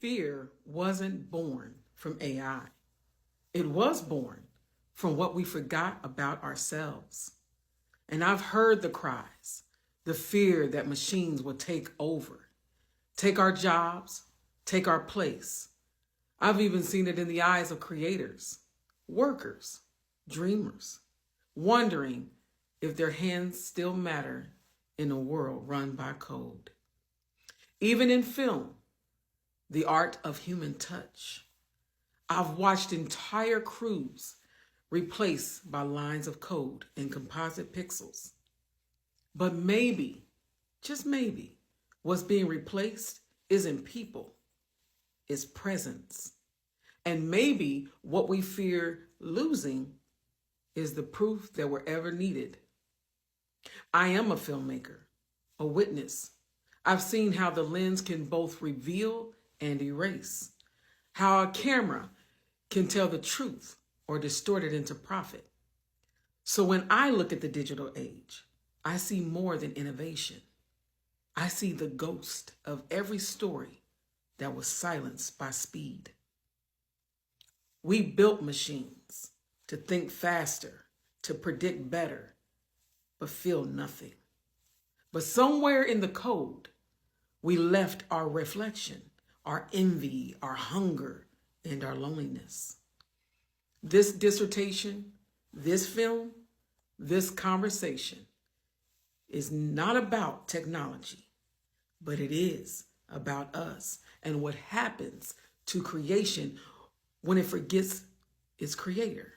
fear wasn't born from AI. It was born from what we forgot about ourselves. And I've heard the cries, the fear that machines will take over, take our jobs, take our place. I've even seen it in the eyes of creators, workers, dreamers, wondering if their hands still matter in a world run by code. Even in film, the art of human touch, I've watched entire crews replaced by lines of code and composite pixels. But maybe, just maybe, what's being replaced isn't people, it's presence. And maybe what we fear losing is the proof that we're ever needed. I am a filmmaker, a witness. I've seen how the lens can both reveal and erase, how a camera can tell the truth or distort it into profit. So when I look at the digital age, I see more than innovation. I see the ghost of every story that was silenced by speed. We built machines to think faster, to predict better, but feel nothing. But somewhere in the code, we left our reflection, our envy, our hunger, and our loneliness. This dissertation, this film, this conversation is not about technology, but it is about us and what happens to creation when it forgets its creator.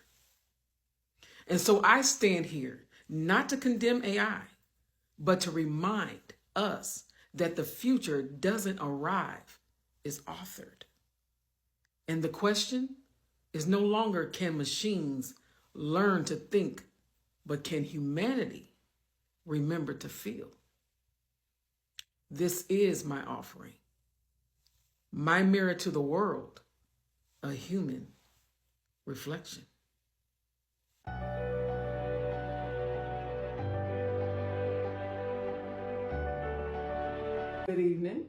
And so I stand here not to condemn AI, but to remind us that the future doesn't arrive, it's authored. And the question is no longer can machines learn to think, but can humanity remember to feel? This is my offering, my mirror to the world, a human reflection. Good evening.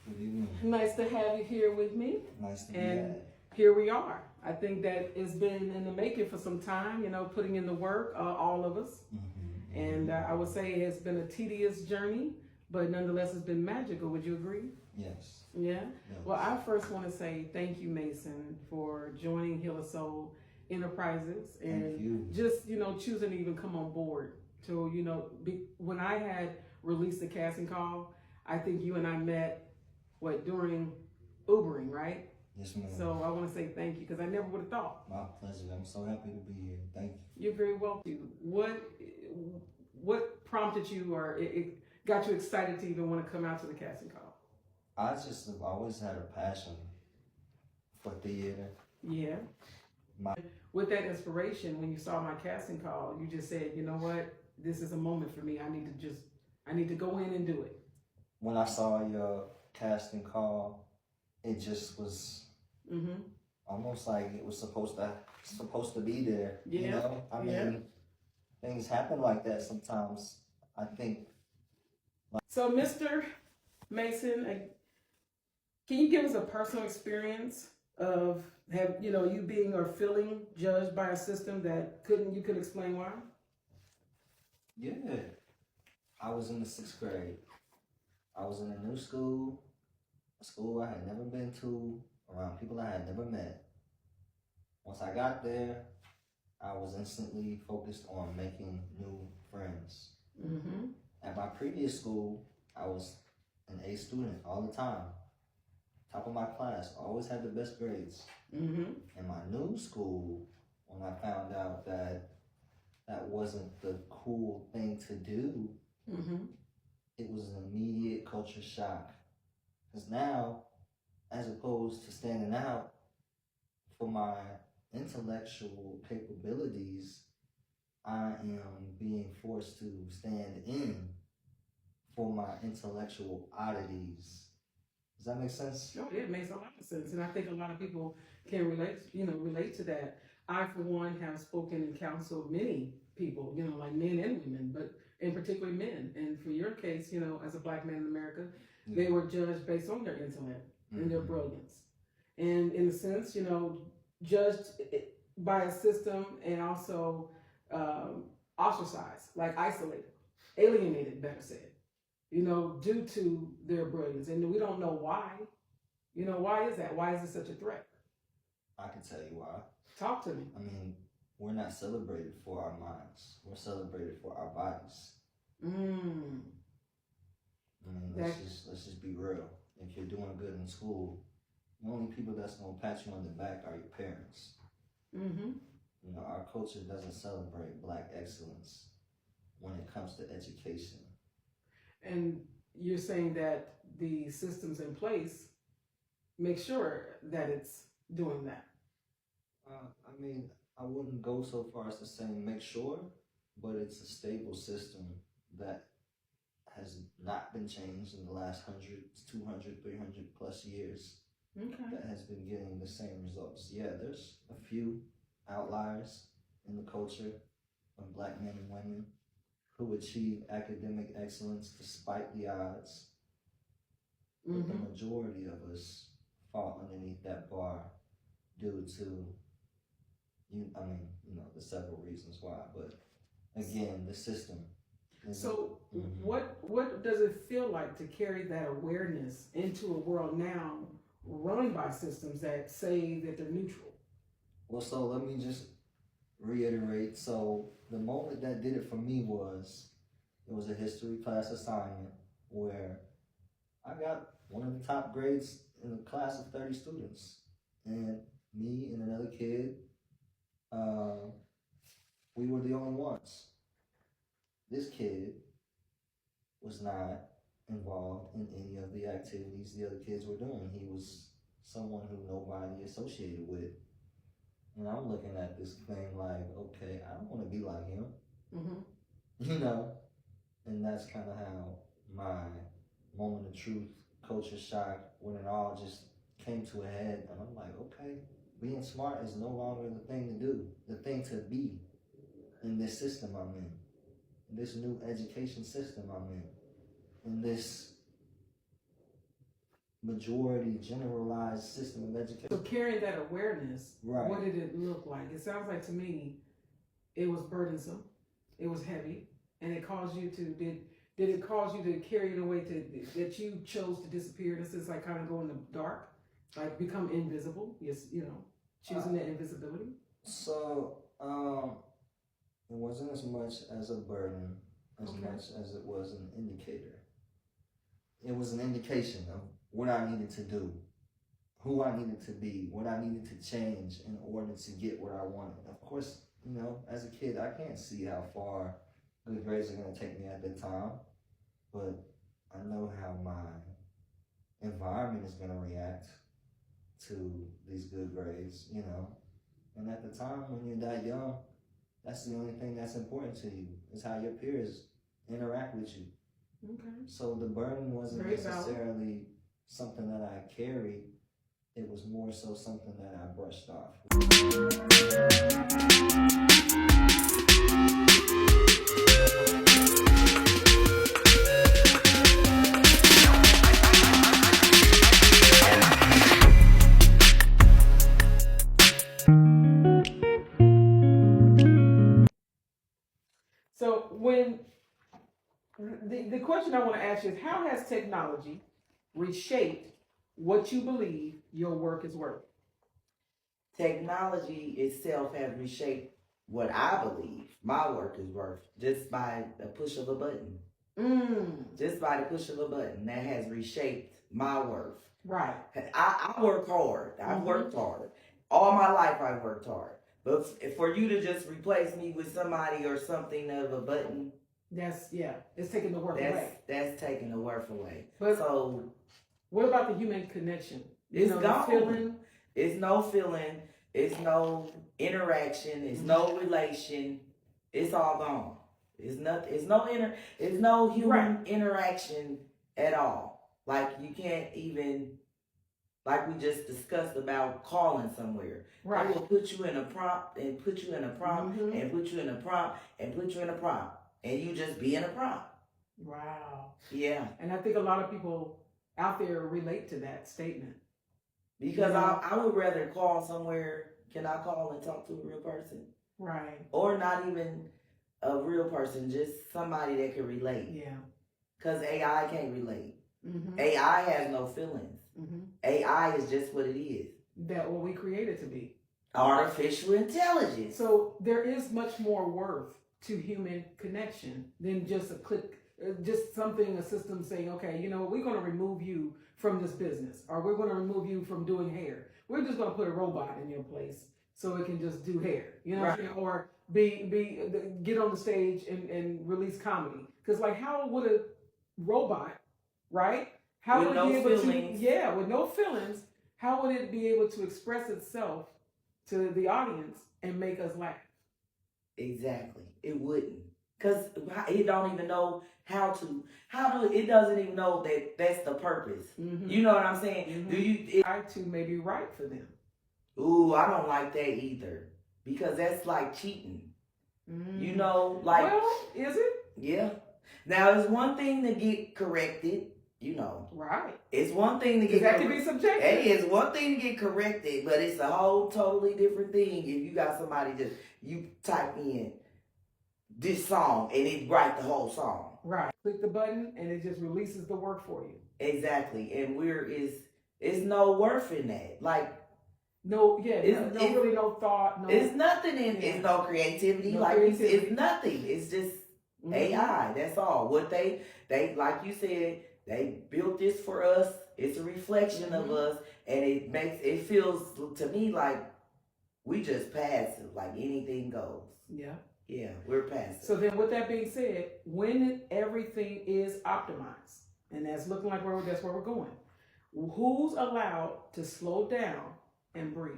Good evening. Nice to have you here with me. Nice to be And here. here we are. I think that it's been in the making for some time, putting in the work, all of us. Mm-hmm. And I would say it's been a tedious journey, but nonetheless, it's been magical. Would you agree? Yes. Yeah? Yes. Well, I first want to say thank you, Mason, for joining Heal a Soul Enterprises and just, choosing to even come on board. So, when I had released the casting call, I think you and I met, during Ubering, right? Yes, ma'am. So I want to say thank you because I never would have thought. My pleasure. I'm so happy to be here. Thank you. You're very welcome. What prompted you or it got you excited to even want to come out to the casting call? I just have always had a passion for theater. Yeah. With that inspiration, when you saw my casting call, you just said, you know what? This is a moment for me. I need to go in and do it. When I saw your casting call, it just was almost like it was supposed to be there. Yeah. I mean, things happen like that sometimes. I think. So, Mr. Mason, can you give us a personal experience of you being or feeling judged by a system that you could explain why? Yeah. I was in the 6th grade. I was in a new school, a school I had never been to, around people I had never met. Once I got there, I was instantly focused on making new friends. Mm-hmm. At my previous school, I was an A student all the time. Top of my class, always had the best grades. Mm-hmm. In my new school, when I found out that that wasn't the cool thing to do, it was an immediate culture shock. Because now, as opposed to standing out for my intellectual capabilities, I am being forced to stand in for my intellectual oddities. Does that make sense? Oh, it makes a lot of sense. And I think a lot of people can relate to that. I, for one, have spoken and counseled many people, like men and women, but in particular men. And for your case, as a Black man in America, they were judged based on their intellect and their brilliance. and in a sense, judged by a system, and also ostracized, like isolated, alienated, better said, due to their brilliance. And we don't know why. Why is that? Why is it such a threat? I can tell you why. Talk to me. I mean, we're not celebrated for our minds. We're celebrated for our bodies. I mean, let's just be real. If you're doing good in school, the only people that's gonna pat you on the back are your parents. Our culture doesn't celebrate Black excellence when it comes to education. And you're saying that the systems in place make sure that it's doing that. I mean, I wouldn't go so far as to say make sure, but it's a stable system that has not been changed in the last 100, 200, 300 plus years. Okay. That has been getting the same results. Yeah, there's a few outliers in the culture of Black men and women who achieve academic excellence despite the odds. But the majority of us fall underneath that bar due to, the several reasons why. But again, the system. So what does it feel like to carry that awareness into a world now run by systems that say that they're neutral? Well, so let me just reiterate. So the moment that did it for me was, it was a history class assignment where I got one of the top grades in a class of 30 students. And me and another kid, we were the only ones. This kid was not involved in any of the activities the other kids were doing. He was someone who nobody associated with. And I'm looking at this thing like, okay, I don't want to be like him. And that's kind of how my moment of truth, culture shock, when it all just came to a head. And I'm like, okay, being smart is no longer the thing to do, the thing to be in this system I'm in this new education system I'm in this majority generalized system of education. So carrying that awareness, right. What did it look like? It sounds like to me, it was burdensome, it was heavy, and it caused you to, did it cause you to carry it away that you chose to disappear? This is like kind of go in the dark, like become invisible, choosing that invisibility? So, it wasn't as much as a burden as much as it was an indicator. It was an indication of what I needed to do, who I needed to be, what I needed to change in order to get what I wanted. Of course, as a kid, I can't see how far good grades are going to take me at the time, but I know how my environment is going to react to these good grades, And at the time, when you're that young, that's the only thing that's important to you, is how your peers interact with you. Okay. So the burden wasn't necessarily something that I carried. It was more so something that I brushed off. So when the question I want to ask you is, how has technology reshaped what you believe your work is worth? Technology itself has reshaped what I believe my work is worth just by the push of a button. Just by the push of a button, that has reshaped my worth. Right. I work hard. I've worked hard. All my life I've worked hard. But for you to just replace me with somebody or something of a button, it's taking the worth away. That's taking the worth away. But so, what about the human connection? It's gone. It's no feeling. It's no interaction. It's no relation. It's all gone. It's nothing. It's no human interaction at all. Like you can't even. Like we just discussed about calling somewhere. Right. They will put you in a prompt and put you in a prompt and put you in a prompt and put you in a prompt. And you just be in a prompt. Wow. Yeah. And I think a lot of people out there relate to that statement. Because Yeah. I would rather call somewhere. Can I call and talk to a real person? Right. Or not even a real person, just somebody that can relate. Yeah. Because AI can't relate. Mm-hmm. AI has no feelings. Mm-hmm. AI is just what it is. That what we created to be. Artificial intelligence. So there is much more worth to human connection than just a click, just something, a system saying, okay, you know, we're going to remove you from this business, or we're going to remove you from doing hair. We're just going to put a robot in your place so it can just do hair, you know, Right. or get on the stage and release comedy. Because like, how would a robot, right? How With would no it be able feelings. to? Yeah, with no feelings. How would it be able to express itself to the audience and make us laugh? Exactly. It wouldn't. Because it don't even know how to. It doesn't even know that that's the purpose. Mm-hmm. You know what I'm saying? Mm-hmm. Do you? I too may be right for them. Ooh, I don't like that either. Because that's like cheating. Mm. You know, like. Well, is it? Yeah. Now, it's one thing to get corrected, you know. Right. It's one thing to get that can be subjective. Hey, it's one thing to get corrected, but it's a whole totally different thing if you got somebody you type in this song and it write the whole song. Right. Click the button and it just releases the work for you. Exactly. And it's no worth in that. Like, no, yeah, really no thought. No, it's nothing in it's no creativity. No like creativity. It's nothing. It's just AI. That's all. What they like you said, they built this for us. It's a reflection of us, and it feels to me like we just passive, like anything goes. Yeah. Yeah, we're passive. So then with that being said, when everything is optimized, and that's looking like that's where we're going, who's allowed to slow down and breathe?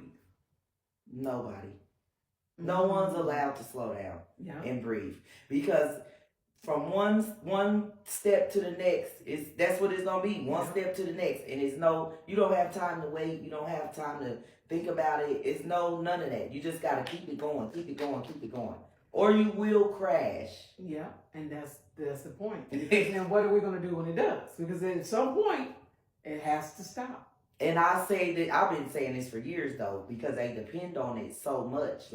Nobody. No one's allowed to slow down and breathe, because from one step to the next, that's what it's gonna be. One step to the next, and you don't have time to wait. You don't have time to think about it. It's none of that. You just gotta keep it going, or you will crash. Yeah, and that's the point. And what are we gonna do when it does? Because at some point, it has to stop. And I say that I've been saying this for years though, because they depend on it so much,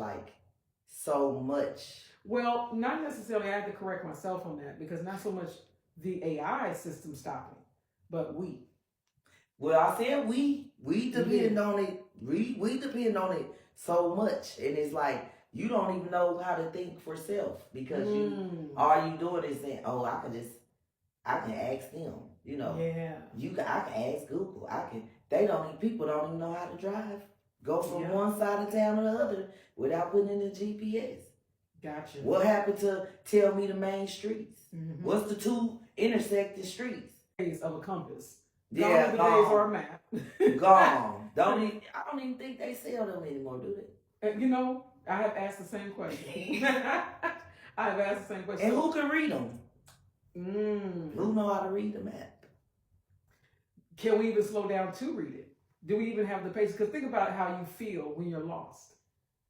so much. Well, not necessarily. I have to correct myself on that, because not so much the AI system stopping, but we. Well, I said we depend on it. We depend on it so much, and it's like you don't even know how to think for self, because all you doing is saying, "Oh, I can ask them." You know, I can ask Google. People don't even know how to drive. Go from one side of town to the other without putting in the GPS. Gotcha. What happened to tell me the main streets? What's the two intersecting streets? Days of a compass. Yeah, the days are a map. Gone. I don't even think they sell them anymore, do they? You know, I have asked the same question. I have asked the same question. And who can read them? Who know how to read the map? Can we even slow down to read it? Do we even have the patience? Because think about how you feel when you're lost.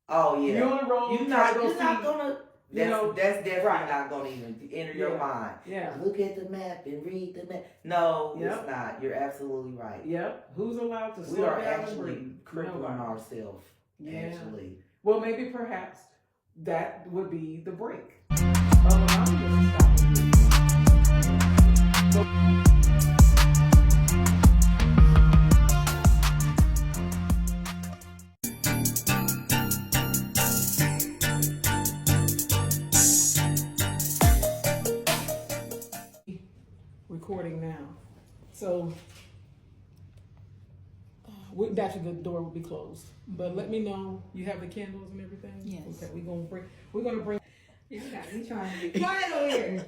Oh yeah, you're on the road. You're not gonna. That's definitely not gonna even enter your mind. Yeah. Look at the map and read the map. No, it's not. You're absolutely right. Yep. Who's allowed to slow we are down actually and breathe? crippling ourselves. Yeah. Actually. Well, maybe perhaps that would be the break. Allowing you to stop and breathe. Recording now. So naturally the door will be closed. But let me know you have the candles and everything. Yes. Okay, we're gonna bring You got me trying to be quiet over here.